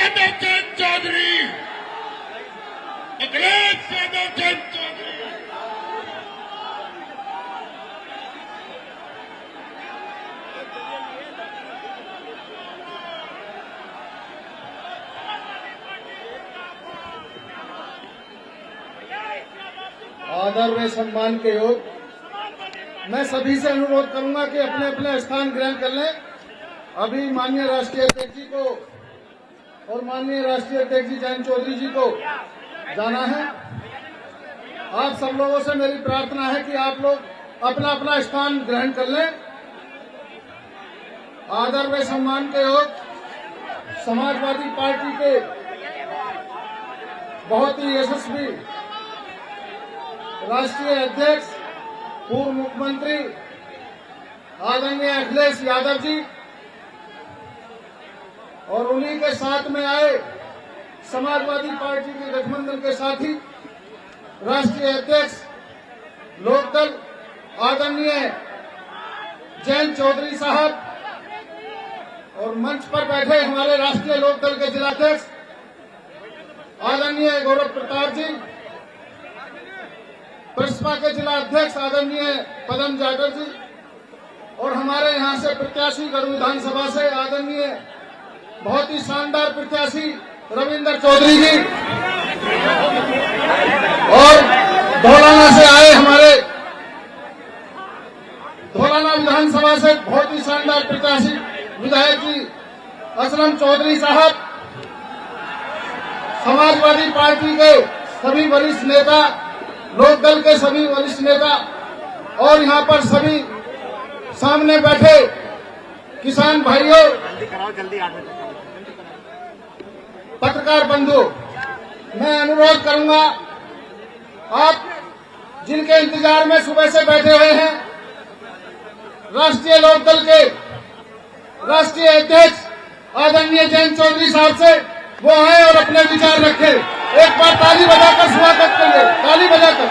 यादव जैन चौधरी, अखिलेश यादव जैन चौधरी। आदर व सम्मान के योग मैं सभी से अनुरोध करूंगा कि अपने अपने स्थान ग्रहण कर लें। अभी माननीय राष्ट्रीय अध्यक्ष जी को और माननीय राष्ट्रीय अध्यक्ष जी जैन चौधरी जी को जाना है। आप सब लोगों से मेरी प्रार्थना है कि आप लोग अपना अपना स्थान ग्रहण कर लें। आदर व सम्मान के योग समाजवादी पार्टी के बहुत ही यशस्वी राष्ट्रीय अध्यक्ष पूर्व मुख्यमंत्री आदरणीय अखिलेश यादव जी और उन्हीं के साथ में आए समाजवादी पार्टी के गठबंधन के साथी राष्ट्रीय अध्यक्ष लोकदल आदरणीय जैन चौधरी साहब और मंच पर बैठे हमारे राष्ट्रीय लोकदल के जिलाध्यक्ष आदरणीय गौरव प्रताप जी, प्रसपा के जिला अध्यक्ष आदरणीय पदम जाटव जी और हमारे यहाँ से प्रत्याशी गढ़ विधानसभा से आदरणीय बहुत ही शानदार प्रत्याशी रविंदर चौधरी जी और धौलाना से आए हमारे धौलाना विधानसभा से बहुत ही शानदार प्रत्याशी विधायक जी असलम चौधरी साहब, समाजवादी पार्टी के सभी वरिष्ठ नेता, लोकदल के सभी वरिष्ठ नेता और यहाँ पर सभी सामने बैठे किसान भाइयों, पत्रकार बंधु, मैं अनुरोध करूंगा आप जिनके इंतजार में सुबह से बैठे हुए हैं, राष्ट्रीय लोकदल के राष्ट्रीय अध्यक्ष आदरणीय जैन चौधरी साहब से वो आए और अपने विचार रखें। एक बार ताली बजाकर स्वागत करिए, ताली बजाकर।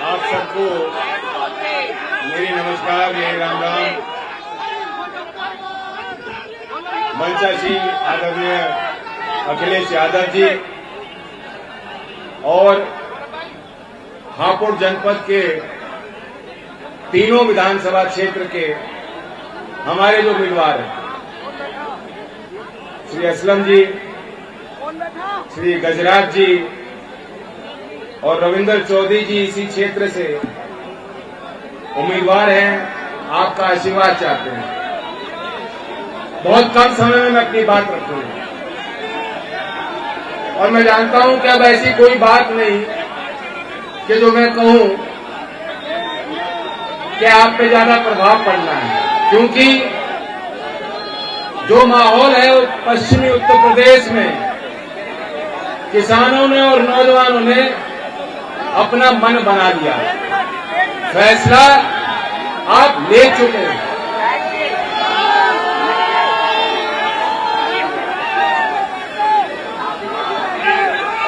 आप सबको मेरी नमस्कार, मेरी राम राम। मंचासी आदरणीय अखिलेश यादव जी और हापुड़ जनपद के तीनों विधानसभा क्षेत्र के हमारे जो उम्मीदवार हैं, श्री असलम जी, श्री गजराज जी और रविंदर चौधरी जी इसी क्षेत्र से उम्मीदवार हैं। आपका आशीर्वाद चाहते हैं। बहुत कम समय में मैं अपनी बात रखूंगा और मैं जानता हूं कि अब ऐसी कोई बात नहीं कि जो मैं कहूं कि आप पे ज्यादा प्रभाव पड़ना है, क्योंकि जो माहौल है वो पश्चिमी उत्तर प्रदेश में किसानों ने और नौजवानों ने अपना मन बना लिया। फैसला आप ले चुके हैं।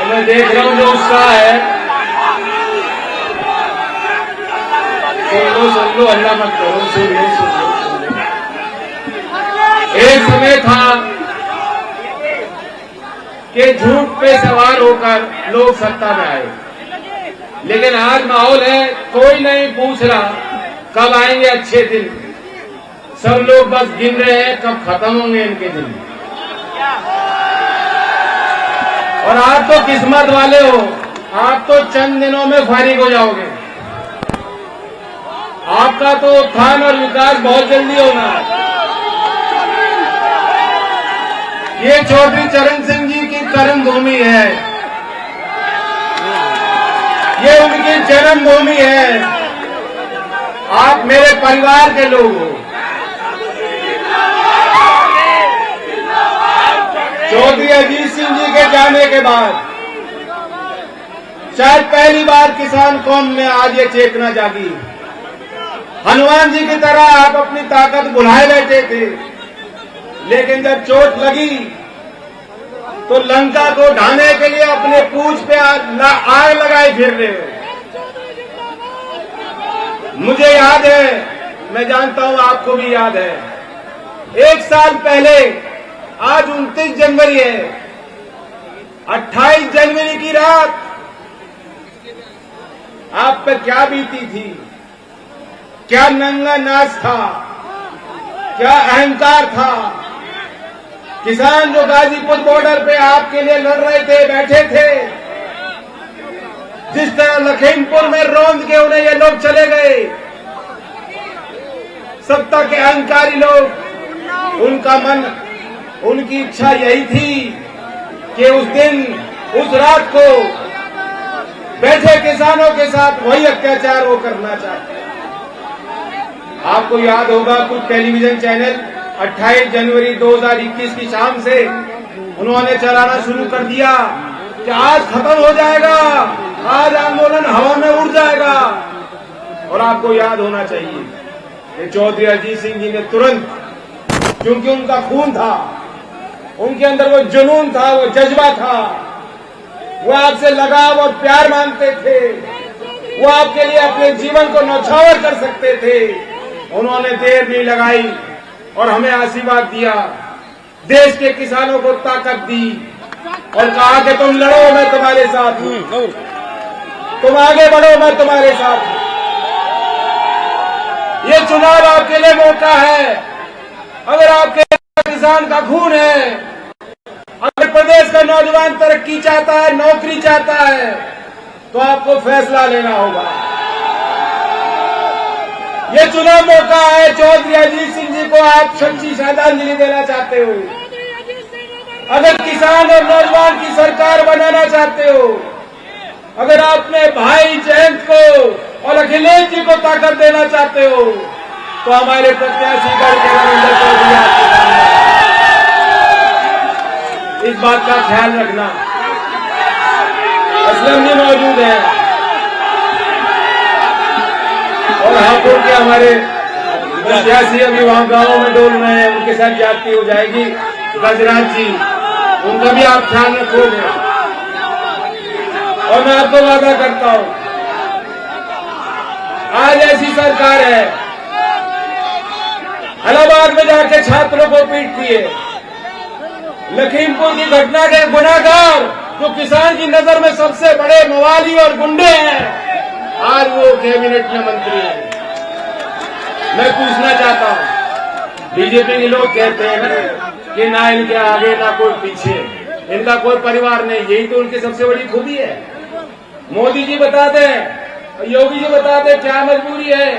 मैं देख रहा हूं जो उत्साह है, सुन लो, अल्लाह मत करो, सुन लो। एक समय था कि झूठ पे सवार होकर लोग सत्ता में आए, लेकिन आज माहौल है कोई नहीं पूछ रहा कब आएंगे अच्छे दिन। सब लोग बस गिन रहे हैं कब खत्म होंगे इनके दिन। और आप तो किस्मत वाले हो, आप तो चंद दिनों में फारिग हो जाओगे। आपका तो उत्थान और विकास बहुत जल्दी होना है। ये चौधरी चरण सिंह जी की कर्म भूमि है, ये उनकी जन्मभूमि है। आप मेरे परिवार के लोग हो। चौधरी अजीत सिंह जी के जाने के बाद शायद पहली बार किसान कौम में आज ये चेतना जागी। हनुमान जी की तरह आप अपनी ताकत बुलाए बैठे थे, लेकिन जब चोट लगी तो लंका को ढाने के लिए अपने पूंछ पे आग लगाए फिर रहे हो। मुझे याद है, मैं जानता हूं आपको भी याद है, 1 साल पहले आज 29 जनवरी है, 28 जनवरी की रात आप पर क्या बीती थी, क्या नंगा नाच था, क्या अहंकार था। किसान जो गाजीपुर बॉर्डर पे आपके लिए लड़ रहे थे, बैठे थे, जिस तरह लखीमपुर में रौंद के उन्हें ये लोग चले गए, सत्ता के अहंकारी लोग, उनका मन, उनकी इच्छा यही थी कि उस दिन, उस रात को बैठे किसानों के साथ वही अत्याचार वो करना चाहते हैं। आपको याद होगा कुछ टेलीविजन चैनल 28 जनवरी 2021 की शाम से उन्होंने चलाना शुरू कर दिया कि आज खत्म हो जाएगा, आज आंदोलन हवा में उड़ जाएगा। और आपको याद होना चाहिए कि चौधरी अजीत सिंह जी ने तुरंत, क्योंकि उनका खून था, उनके अंदर वो जुनून था, वो जज्बा था, वो आपसे लगाव और प्यार मानते थे, वो आपके लिए अपने जीवन को न्यौछावर कर सकते थे। उन्होंने देर नहीं लगाई और हमें आशीर्वाद दिया, देश के किसानों को ताकत दी और कहा कि तुम लड़ो, मैं तुम्हारे साथ हूं, तुम आगे बढ़ो, मैं तुम्हारे साथ हूं। ये चुनाव आपके लिए मौका है। अगर आपके किसान का खून है, अगर प्रदेश का नौजवान तरक्की चाहता है, नौकरी चाहता है, तो आपको फैसला लेना होगा। ये चुनाव मौका है। चौधरी अजीत सिंह जी को आप सच्ची श्रद्धांजलि देना चाहते हो, अगर किसान और नौजवान की सरकार बनाना चाहते हो, अगर आपने भाई जयंत को और अखिलेश जी को ताकत देना चाहते हो, तो हमारे प्रत्याशी करके नरेंद्र चौधरी आपके सामने। इस बात का ख्याल रखना। असलम जी मौजूद है और हापुड़ के हमारे प्रत्याशी अभी वहां गांवों में डोल रहे हैं, उनके साथ जाती हो जाएगी। गजराज जी, उनका भी आप ख्याल रखोगे। और मैं आपको वादा करता हूं, आज ऐसी सरकार है, इलाहाबाद में जाके छात्रों को पीटती है, लखीमपुर की घटना के गुनाहगार जो किसान की नजर में सबसे बड़े मवाली और गुंडे हैं, आज वो कैबिनेट में मंत्री हैं। मैं पूछना चाहता हूं, बीजेपी के लोग कहते हैं ना कि ना इनके आगे ना कोई पीछे, इनका कोई परिवार नहीं, यही तो उनकी सबसे बड़ी खूबी है। मोदी जी बताते हैं, योगी जी बताते हैं, क्या मजबूरी है।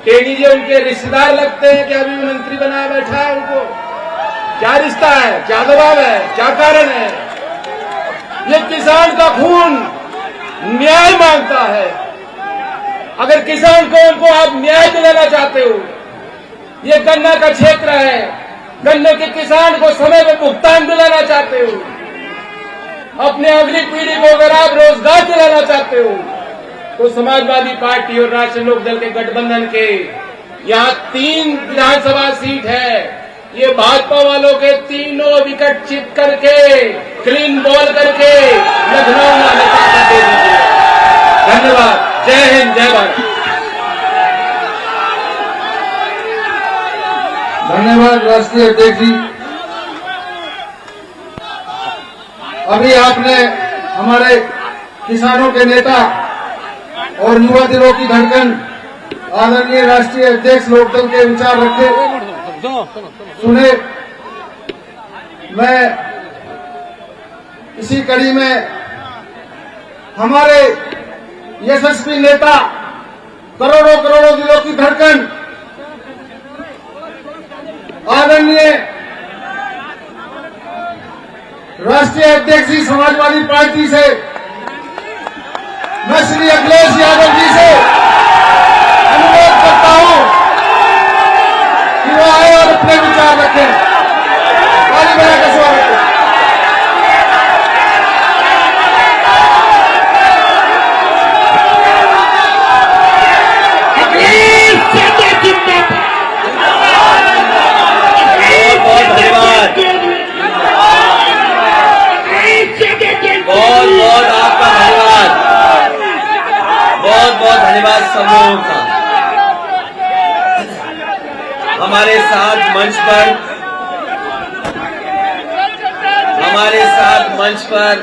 टेनी जी उनके रिश्तेदार लगते हैं कि अभी मंत्री बनाया बैठा है, उनको क्या रिश्ता है, क्या दबाव है, क्या कारण है। ये किसान का खून न्याय मांगता है। अगर किसान को उनको आप न्याय दिलाना चाहते हो, ये गन्ना का क्षेत्र है, गन्ने के किसान को समय में भुगतान दिलाना चाहते हो, अपने अगली पीढ़ी को अगर आप रोजगार दिलाना चाहते हो, तो समाजवादी पार्टी और राष्ट्रीय लोकदल के गठबंधन के यहाँ 3 विधानसभा सीट है। ये भाजपा वालों के तीनों विकेट चिप करके, क्लीन बॉल करके लखनऊ में नेता दे दीजिए। धन्यवाद। जय हिंद, जय भारत। धन्यवाद राष्ट्रीय अध्यक्ष जी। अभी आपने हमारे किसानों के नेता और युवा दिलों की धड़कन आदरणीय राष्ट्रीय अध्यक्ष लोकदल के विचार रखे, सुने। मैं इसी कड़ी में हमारे यशस्वी नेता, करोड़ों करोड़ों दिलों की धड़कन आदरणीय राष्ट्रीय अध्यक्ष जी समाजवादी पार्टी से, मैं श्री अखिलेश यादव जी से अनुरोध करता हूं कि वो आए और अपने विचार रखें। ताली बजा के स्वागत करें। बहुत बहुत आपका धन्यवाद, बहुत बहुत धन्यवाद समूह का। हमारे साथ मंच पर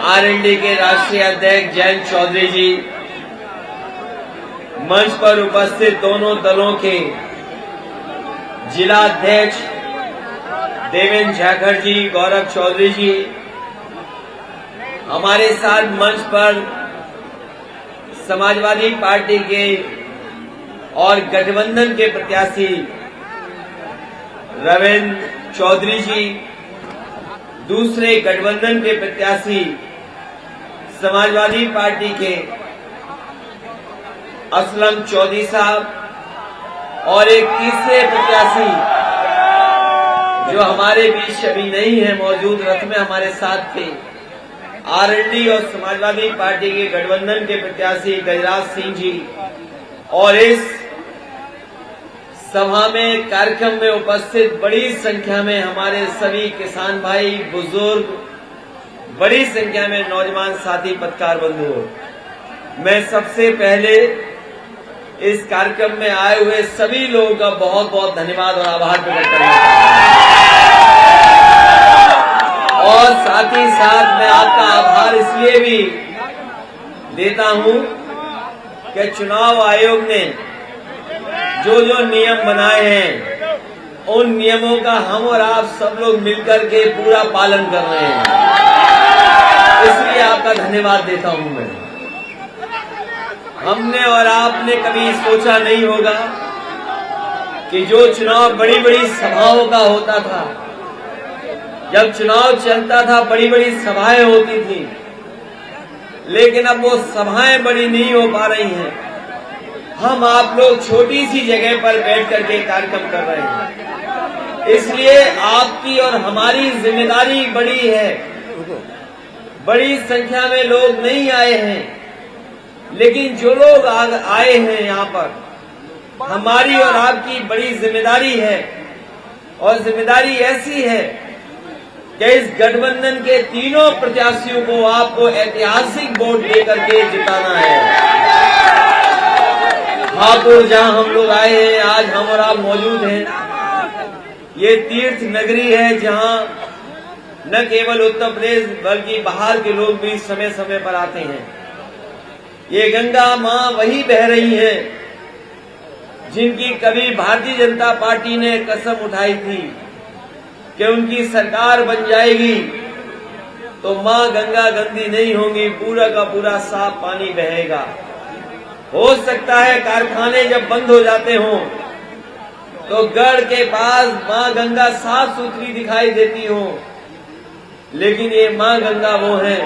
आरएलडी के राष्ट्रीय अध्यक्ष जयंत चौधरी जी, मंच पर उपस्थित दोनों दलों के जिला अध्यक्ष देवेंद्र झाखड़ जी, गौरव चौधरी जी, हमारे साथ मंच पर समाजवादी पार्टी के और गठबंधन के प्रत्याशी रविंद्र चौधरी जी, दूसरे गठबंधन के प्रत्याशी समाजवादी पार्टी के असलम चौधरी साहब और एक तीसरे प्रत्याशी जो हमारे बीच अभी नहीं है, मौजूद रथ में हमारे साथ थे, आरएलडी और समाजवादी पार्टी के गठबंधन के प्रत्याशी गजराज सिंह जी। और इस सभा में, कार्यक्रम में उपस्थित बड़ी संख्या में हमारे सभी किसान भाई, बुजुर्ग, बड़ी संख्या में नौजवान साथी, पत्रकार बंधु, मैं सबसे पहले इस कार्यक्रम में आए हुए सभी लोगों का बहुत बहुत धन्यवाद और आभार प्रकट करना और साथ ही साथ मैं आपका आभार इसलिए भी देता हूं कि चुनाव आयोग ने जो जो नियम बनाए हैं, उन नियमों का हम और आप सब लोग मिलकर के पूरा पालन कर रहे हैं, इसलिए आपका धन्यवाद देता हूं मैं। हमने और आपने कभी सोचा नहीं होगा कि जो चुनाव बड़ी बड़ी सभाओं का होता था, जब चुनाव चलता था बड़ी बड़ी सभाएं होती थी, लेकिन अब वो सभाएं बड़ी नहीं हो पा रही हैं। हम आप लोग छोटी सी जगह पर बैठ करके कार्यक्रम कर रहे हैं, इसलिए आपकी और हमारी जिम्मेदारी बड़ी है। बड़ी संख्या में लोग नहीं आए हैं, लेकिन जो लोग आए हैं यहाँ पर, हमारी और आपकी बड़ी जिम्मेदारी है। और जिम्मेदारी ऐसी है कि इस गठबंधन के तीनों प्रत्याशियों को आपको ऐतिहासिक वोट देकर के जिताना है। हापुड़ जहां हम लोग आए हैं, आज हम और आप मौजूद हैं, ये तीर्थ नगरी है जहां न केवल उत्तर प्रदेश बल्कि बाहर के लोग भी समय समय पर आते हैं। ये गंगा मां वही बह रही है जिनकी कभी भारतीय जनता पार्टी ने कसम उठाई थी कि उनकी सरकार बन जाएगी तो मां गंगा गंदी नहीं होगी, पूरा का पूरा साफ पानी बहेगा। हो सकता है कारखाने जब बंद हो जाते हों तो गढ़ के पास मां गंगा साफ सुथरी दिखाई देती हो, लेकिन ये मां गंगा वो है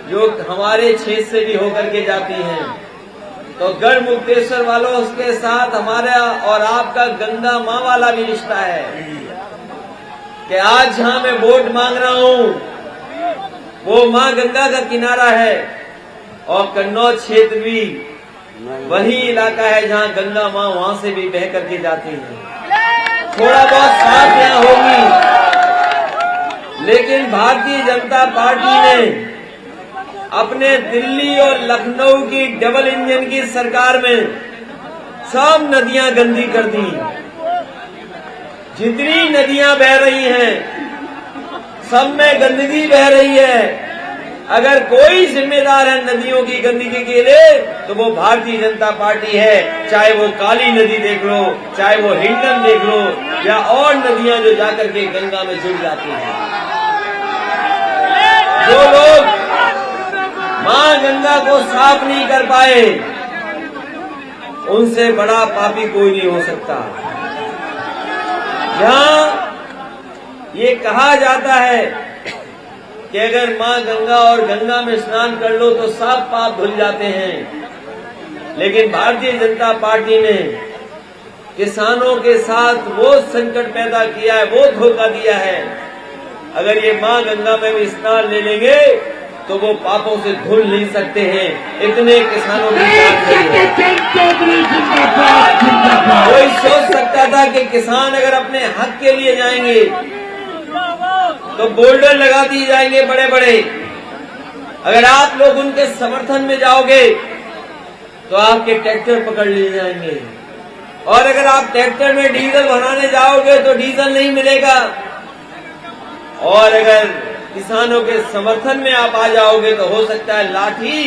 जो हमारे क्षेत्र से भी होकर के जाती हैं। तो गढ़ मुक्तेश्वर वालों, उसके साथ हमारा और आपका गंगा मां वाला भी रिश्ता है कि आज जहां मैं वोट मांग रहा हूं वो मां गंगा का किनारा है और कन्नौज क्षेत्र भी वही इलाका है जहां गंगा मां वहां से भी बह करके जाती है। थोड़ा बहुत साफ यहाँ होगी, लेकिन भारतीय जनता पार्टी ने अपने दिल्ली और लखनऊ की डबल इंजन की सरकार में सब नदियां गंदी कर दी। जितनी नदियां बह रही हैं सब में गंदगी बह रही है। अगर कोई जिम्मेदार है नदियों की गंदगी के लिए तो वो भारतीय जनता पार्टी है। चाहे वो काली नदी देख लो, चाहे वो हिंडन देख लो, या और नदियां जो जाकर के गंगा में जुड़ जाती हैं। जो लोग मां गंगा को साफ नहीं कर पाए, उनसे बड़ा पापी कोई नहीं हो सकता। जहां ये कहा जाता है कि अगर मां गंगा और गंगा में स्नान कर लो तो सब पाप धुल जाते हैं, लेकिन भारतीय जनता पार्टी ने किसानों के साथ वो संकट पैदा किया है, वो धोखा दिया है। अगर ये मां गंगा में भी स्नान ले लेंगे तो वो पापों से धुल नहीं सकते हैं। इतने किसानों की जान गई है। कोई सोच सकता था कि किसान अगर अपने हक के लिए जाएंगे तो बोल्डर लगा दिए जाएंगे बड़े बड़े। अगर आप लोग उनके समर्थन में जाओगे तो आपके ट्रैक्टर पकड़ लिए जाएंगे। और अगर आप ट्रैक्टर में डीजल भराने जाओगे तो डीजल नहीं मिलेगा, और अगर किसानों के समर्थन में आप आ जाओगे तो हो सकता है लाठी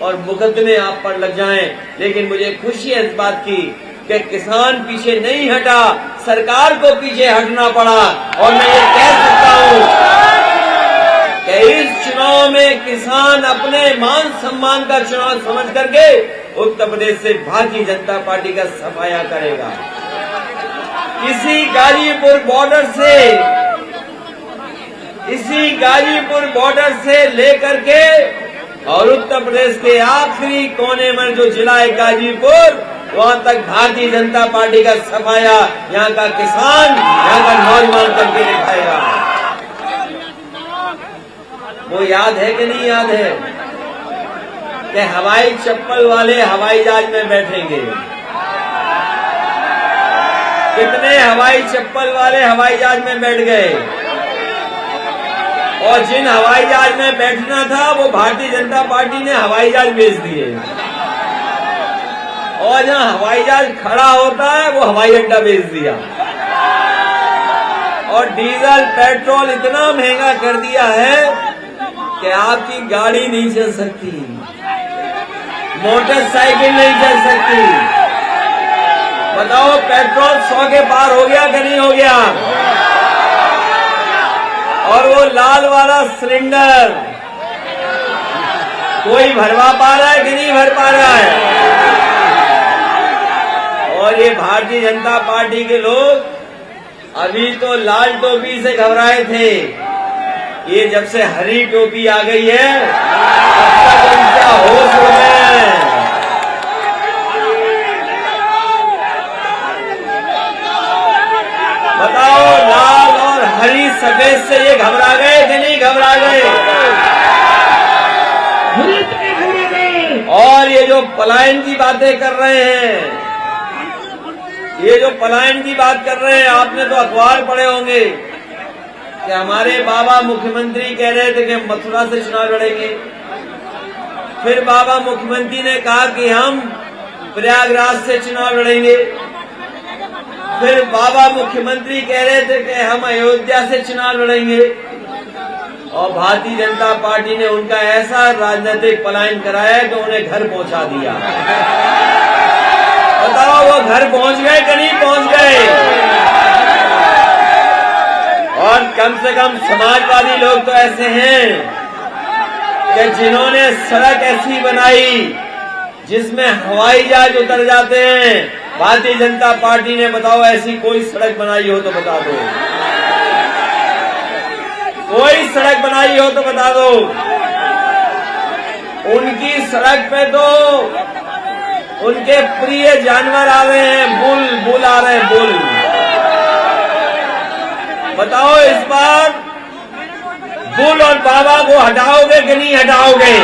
और मुकदमे आप पर लग जाएं। लेकिन मुझे खुशी है इस बात की कि किसान पीछे नहीं हटा, सरकार को पीछे हटना पड़ा। और मैं ये कह सकता हूं कि इस चुनाव में किसान अपने मान सम्मान का चुनाव समझ करके उत्तर प्रदेश से भारतीय जनता पार्टी का सफाया करेगा। इसी गाजीपुर बॉर्डर से लेकर के और उत्तर प्रदेश के आखिरी कोने में जो जिला है गाजीपुर, वहां तक भारतीय जनता पार्टी का सफाया यहाँ का किसान, यहाँ का नौजवान करके दिखाएगा। वो याद है कि नहीं याद है कि हवाई चप्पल वाले हवाई जहाज में बैठेंगे? कितने हवाई चप्पल वाले हवाई जहाज में बैठ गए, और जिन हवाई जहाज में बैठना था वो भारतीय जनता पार्टी ने हवाई जहाज भेज दिए, और जहां हवाई जहाज खड़ा होता है वो हवाई अड्डा भेज दिया। और डीजल पेट्रोल इतना महंगा कर दिया है कि आपकी गाड़ी नहीं चल सकती, मोटरसाइकिल नहीं चल सकती। बताओ पेट्रोल 100 के पार हो गया कि नहीं हो गया? और वो लाल वाला सिलेंडर कोई भरवा पा रहा है कि नहीं भर पा रहा है? और ये भारतीय जनता पार्टी के लोग अभी तो लाल टोपी से घबराए थे, ये जब से हरी टोपी आ गई है तब तक उनका होश उड़ गया है। बताओ लाल और हरी सफेद से ये घबरा गए कि नहीं घबरा गए? और ये जो पलायन की बातें कर रहे हैं, ये जो पलायन की बात कर रहे हैं, आपने तो अखबार पढ़े होंगे कि हमारे बाबा मुख्यमंत्री कह रहे थे कि मथुरा से चुनाव लड़ेंगे। फिर बाबा मुख्यमंत्री ने कहा कि हम प्रयागराज से चुनाव लड़ेंगे। फिर बाबा मुख्यमंत्री कह रहे थे कि हम अयोध्या से चुनाव लड़ेंगे। और भारतीय जनता पार्टी ने उनका ऐसा राजनीतिक पलायन कराया कि उन्हें घर पहुंचा दिया। बताओ वो घर पहुंच गए कि नहीं पहुंच गए? और कम से कम समाजवादी लोग तो ऐसे हैं कि जिन्होंने सड़क ऐसी बनाई जिसमें हवाई जहाज उतर जाते हैं। भारतीय जनता पार्टी ने बताओ ऐसी कोई सड़क बनाई हो तो बता दो, कोई सड़क बनाई हो तो बता दो। उनकी सड़क पे तो उनके प्रिय जानवर आ रहे हैं, बुल आ रहे हैं, बुल। बताओ इस बार बुल और बाबा को हटाओगे कि नहीं हटाओगे?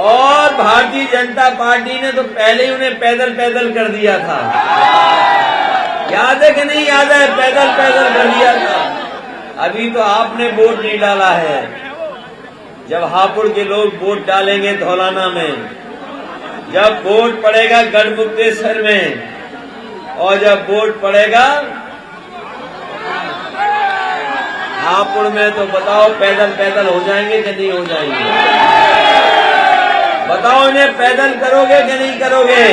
और भारतीय जनता पार्टी ने तो पहले ही उन्हें पैदल कर दिया था, याद है कि नहीं याद है? पैदल कर दिया था। अभी तो आपने वोट नहीं डाला है। जब हापुड़ के लोग वोट डालेंगे धौलाना में, जब वोट पड़ेगा गढ़मुक्तेश्वर में, और जब वोट पड़ेगा हापुड़ में, तो बताओ पैदल हो जाएंगे कि नहीं हो जाएंगे? बताओ इन्हें पैदल करोगे कि नहीं करोगे?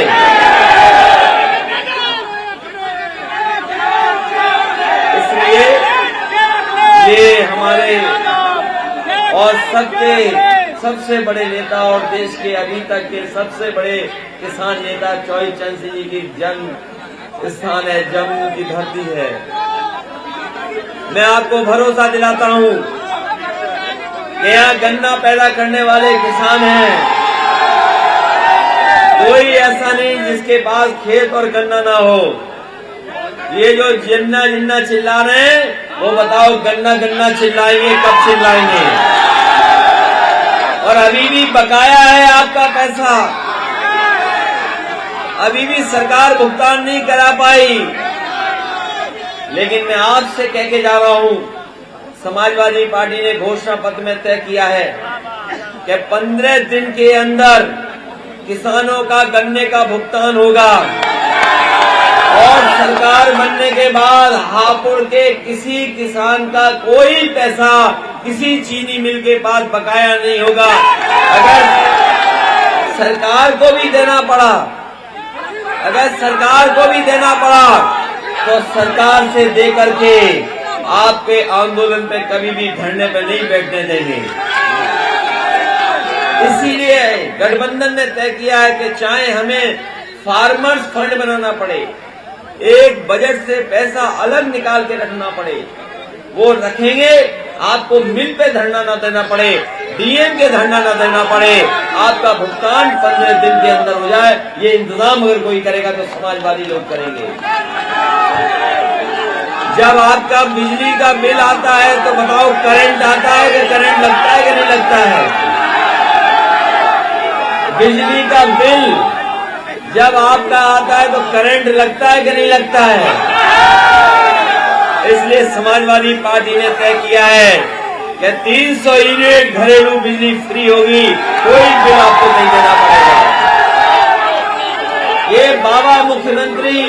इसलिए ये हमारे और सबसे बड़े नेता और देश के अभी तक के सबसे बड़े किसान नेता चौधरी चरण सिंह जी की जन्म स्थान है, जम्मू की धरती है। मैं आपको भरोसा दिलाता हूं कि यहाँ गन्ना पैदा करने वाले किसान हैं, कोई ऐसा नहीं जिसके पास खेत और गन्ना ना हो। ये जो जिन्ना चिल्ला रहे हैं वो बताओ गन्ना चिल्लाएंगे कब चिल्लाएंगे? और अभी भी बकाया है आपका पैसा, अभी भी सरकार भुगतान नहीं करा पाई। लेकिन मैं आपसे कह के जा रहा हूं, समाजवादी पार्टी ने घोषणा पत्र में तय किया है कि 15 दिन के अंदर किसानों का गन्ने का भुगतान होगा और सरकार बनने के बाद हापुड़ के किसी किसान का कोई पैसा किसी चीनी मिल के पास बकाया नहीं होगा। अगर सरकार को भी देना पड़ा तो सरकार से दे करके आपके आंदोलन पे कभी भी धरने पे नहीं बैठने देंगे। इसीलिए गठबंधन ने तय किया है कि चाहे हमें फार्मर्स फंड बनाना पड़े, एक बजट से पैसा अलग निकाल के रखना पड़े, वो रखेंगे। आपको मिल पे धरना न देना पड़े, डीएम के धरना न देना पड़े, आपका भुगतान 15 दिन के अंदर हो जाए। ये इंतजाम अगर कोई करेगा तो समाजवादी लोग करेंगे। जब आपका बिजली का बिल आता है तो बताओ करंट आता है कि करंट लगता है कि नहीं लगता है? बिजली का बिल जब आपका आता है तो करंट लगता है कि नहीं लगता है? इसलिए समाजवादी पार्टी ने तय किया है कि 300 यूनिट घरेलू बिजली फ्री होगी, कोई बिल आपको नहीं देना पड़ेगा। ये बाबा मुख्यमंत्री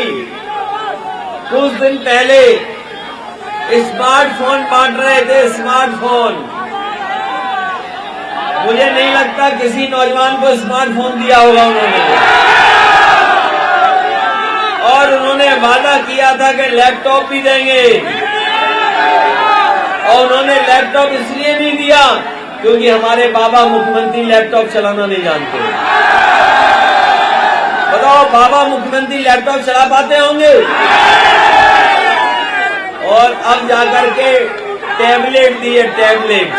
कुछ दिन पहले स्मार्टफोन बांट रहे थे। स्मार्टफोन, मुझे नहीं लगता किसी नौजवान को स्मार्टफोन दिया होगा उन्होंने। और उन्होंने वादा किया था कि लैपटॉप भी देंगे, और उन्होंने लैपटॉप इसलिए नहीं दिया क्योंकि हमारे बाबा मुख्यमंत्री लैपटॉप चलाना नहीं जानते। बताओ बाबा मुख्यमंत्री लैपटॉप चला पाते होंगे? और अब जाकर के टैबलेट दिए, टैबलेट।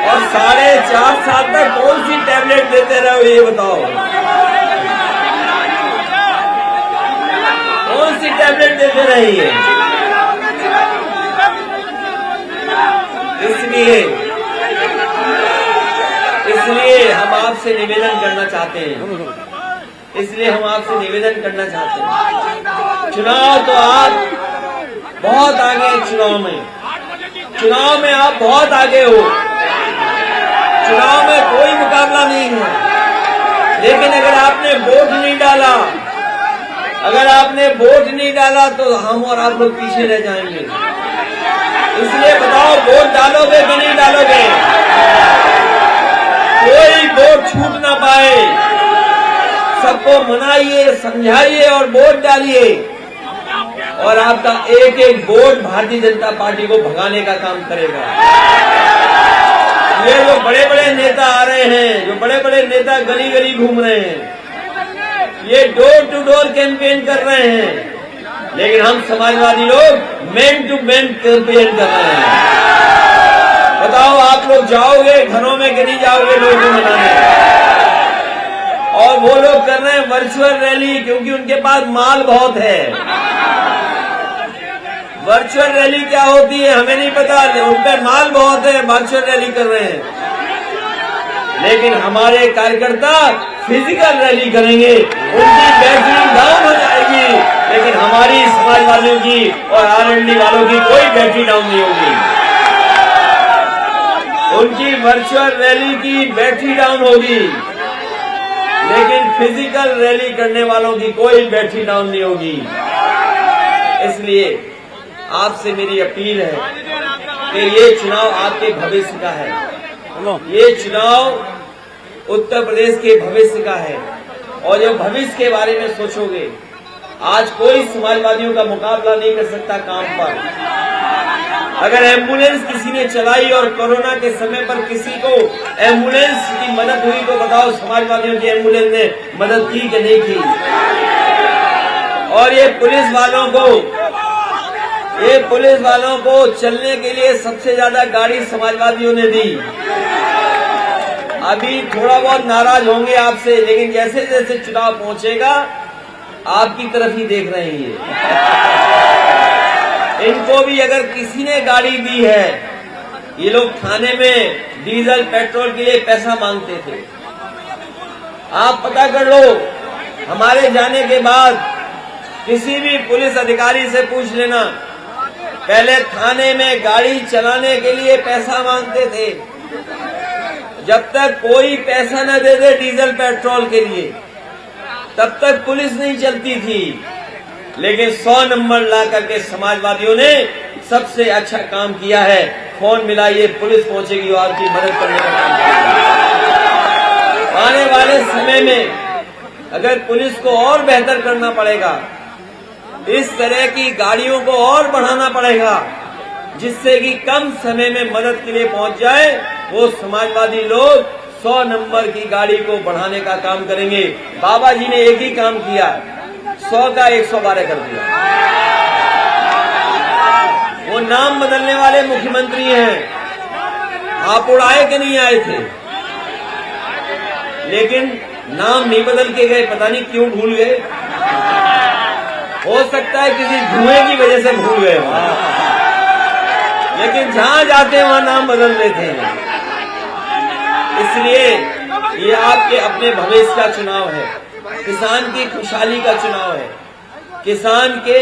और 4.5 साल तक कौन सी टैबलेट देते रहो ये बताओ? कौन सी टैबलेट देते रही है? इसलिए हम आपसे निवेदन करना चाहते हैं। चुनाव तो आप बहुत आगे हैं। चुनाव में आप बहुत आगे हो। चुनाव में कोई मुकाबला नहीं है। लेकिन अगर आपने वोट नहीं डाला तो हम और आप लोग पीछे रह जाएंगे। इसलिए बताओ वोट डालोगे कि नहीं डालोगे? कोई वोट छूट ना पाए। सबको मनाइए, समझाइए और वोट डालिए। और आपका एक एक वोट भारतीय जनता पार्टी को भगाने का काम करेगा। ये जो बड़े बड़े नेता आ रहे हैं, जो बड़े बड़े नेता गली गली घूम रहे हैं, ये डोर टू डोर कैंपेन कर रहे हैं। लेकिन हम समाजवादी लोग मैन टू मैन कैंपेन कर रहे हैं। बताओ आप लोग जाओगे घरों में कि नहीं जाओगे लोगों को मनाने? और वो लोग कर रहे हैं वर्चुअल रैली, क्योंकि उनके पास माल बहुत है। वर्चुअल रैली क्या होती है हमें नहीं पता, उन पे माल बहुत है, वर्चुअल रैली कर रहे हैं। लेकिन हमारे कार्यकर्ता फिजिकल रैली करेंगे, उनकी बैटरी डाउन हो जाएगी, लेकिन हमारी समाजवादियों की और आरएलडी वालों की कोई बैटरी डाउन नहीं होगी। उनकी वर्चुअल रैली की बैटरी डाउन होगी, लेकिन फिजिकल रैली करने वालों की कोई बैटरी डाउन नहीं होगी। इसलिए आपसे मेरी अपील है कि ये चुनाव आपके भविष्य का है। ये चुनाव उत्तर प्रदेश के भविष्य का है। और जब भविष्य के बारे में सोचोगे, आज कोई समाजवादियों का मुकाबला नहीं कर सकता काम पर। अगर एम्बुलेंस किसी ने चलाई और कोरोना के समय पर किसी को एम्बुलेंस की मदद हुई तो बताओ समाजवादियों की एम्बुलेंस ने मदद की कि नहीं की? और ये पुलिस वालों को चलने के लिए सबसे ज्यादा गाड़ी समाजवादियों ने दी। अभी थोड़ा बहुत नाराज होंगे आपसे, लेकिन जैसे जैसे चुनाव पहुंचेगा आपकी तरफ ही देख रहे हैं। इनको भी अगर किसी ने गाड़ी दी है, ये लोग थाने में डीजल पेट्रोल के लिए पैसा मांगते थे। आप पता कर लो, हमारे जाने के बाद किसी भी पुलिस अधिकारी से पूछ लेना, पहले थाने में गाड़ी चलाने के लिए पैसा मांगते थे। जब तक कोई पैसा न दे दे डीजल पेट्रोल के लिए तब तक पुलिस नहीं चलती थी। लेकिन 100 नंबर ला करके समाजवादियों ने सबसे अच्छा काम किया है। फोन मिलाइए, पुलिस पहुंचेगी और आपकी मदद करने का काम करेगी। आने वाले समय में अगर पुलिस को और बेहतर करना पड़ेगा, इस तरह की गाड़ियों को और बढ़ाना पड़ेगा जिससे कि कम समय में मदद के लिए पहुंच जाए, वो समाजवादी लोग 100 नंबर की गाड़ी को बढ़ाने का काम करेंगे। बाबा जी ने एक ही काम किया, 100 का 112 कर दिया। वो नाम बदलने वाले मुख्यमंत्री हैं, आप उड़ाए के नहीं आए थे, लेकिन नाम नहीं बदल के गए, पता नहीं क्यों भूल गए। हो सकता है किसी धुएं की वजह से भूल गए हो, लेकिन जहां जाते हैं वहां नाम बदल देते हैं। इसलिए ये आपके अपने भविष्य का चुनाव है, किसान की खुशहाली का चुनाव है, किसान के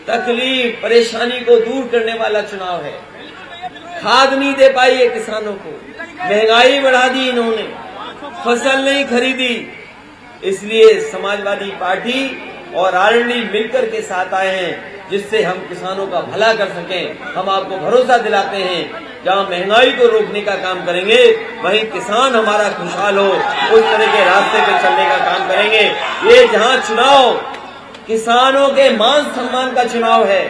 तकलीफ परेशानी को दूर करने वाला चुनाव है। खाद नहीं दे पाई है किसानों को, महंगाई बढ़ा दी इन्होंने, फसल नहीं खरीदी। इसलिए समाजवादी पार्टी और आरएलडी मिलकर के साथ आए हैं जिससे हम किसानों का भला कर सकें। हम आपको भरोसा दिलाते हैं, जहां महंगाई को रोकने का काम करेंगे वहीं किसान हमारा खुशहाल हो, उस तरह के रास्ते पे चलने का काम करेंगे। ये जहां चुनाव किसानों के मान सम्मान का चुनाव है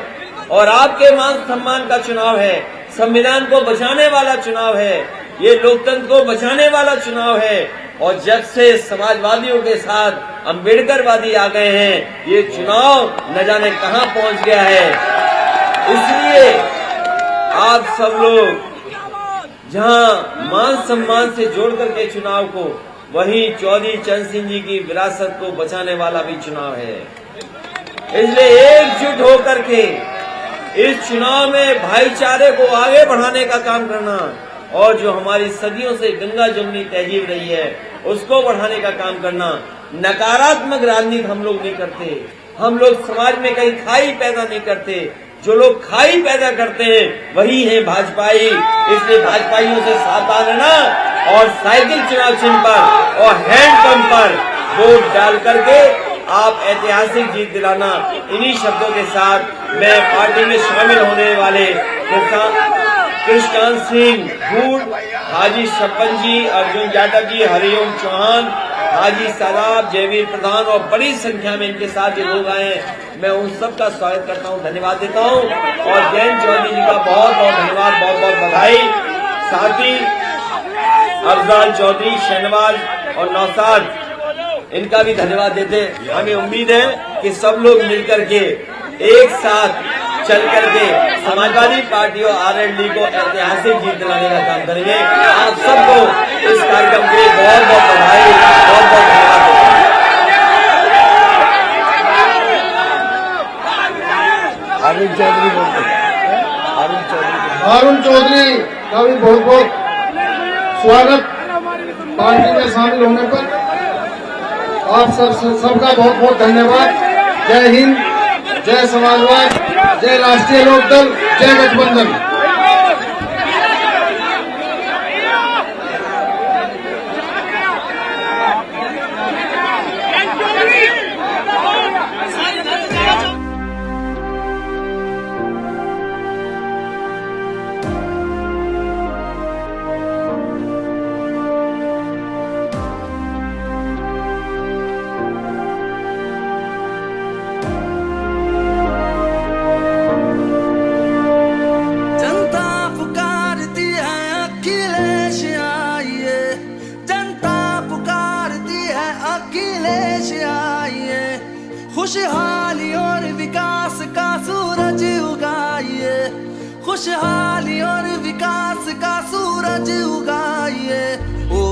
और आपके मान सम्मान का चुनाव है, संविधान को बचाने वाला चुनाव है, ये लोकतंत्र को बचाने वाला चुनाव है। और जब से समाजवादियों के साथ अम्बेडकरवादी आ गए हैं, ये चुनाव न जाने कहां पहुंच गया है। इसलिए आप सब लोग जहां मान सम्मान से जोड़ करके चुनाव को, वहीं चौधरी चरण सिंह जी की विरासत को बचाने वाला भी चुनाव है। इसलिए एकजुट होकर के इस चुनाव में भाईचारे को आगे बढ़ाने का काम करना और जो हमारी सदियों से गंगा जमुनी तहजीब रही है उसको बढ़ाने का काम करना। नकारात्मक राजनीति हम लोग नहीं करते, हम लोग समाज में कहीं खाई पैदा नहीं करते। जो लोग खाई पैदा करते हैं वही है भाजपाई। इसलिए भाजपाइयों से सावधान रहना और साइकिल चुनाव चिन्ह पर और हैंडपंप पर वोट डाल करके आप ऐतिहासिक जीत दिलाना। इन्हीं शब्दों के साथ मैं पार्टी में शामिल होने वाले कृष्णकांत सिंह भूड, हाजी छप्पन जी, अर्जुन जाटव जी, हरिओम चौहान, हाजी सादाब, जयवीर प्रधान और बड़ी संख्या में इनके साथ ये लोग आए हैं। मैं उन सब का स्वागत करता हूं, धन्यवाद देता हूं और जयंत चौधरी जी का बहुत बहुत धन्यवाद, बहुत बहुत बधाई। साथ ही अफजाल चौधरी, शहनवाज और नौसाद, इनका भी धन्यवाद देते। हमें उम्मीद है कि सब लोग मिलकर के एक साथ चल करके समाजवादी पार्टी और आरएलडी को ऐतिहासिक जीत दिलाने का काम करेंगे। आप सबको इस कार्यक्रम के लिए बहुत बहुत बधाई, बहुत बहुत धन्यवाद देता हूं। अरुण चौधरी का भी बहुत बहुत स्वागत पार्टी में शामिल होने पर। आप सबका बहुत बहुत धन्यवाद। जय हिंद, जय समाजवाद, जय राष्ट्रीय लोकदल, जय गठबंधन। खुशहाली और विकास का सूरज उगाइए, खुशहाली और विकास का सूरज उगाइए। ओ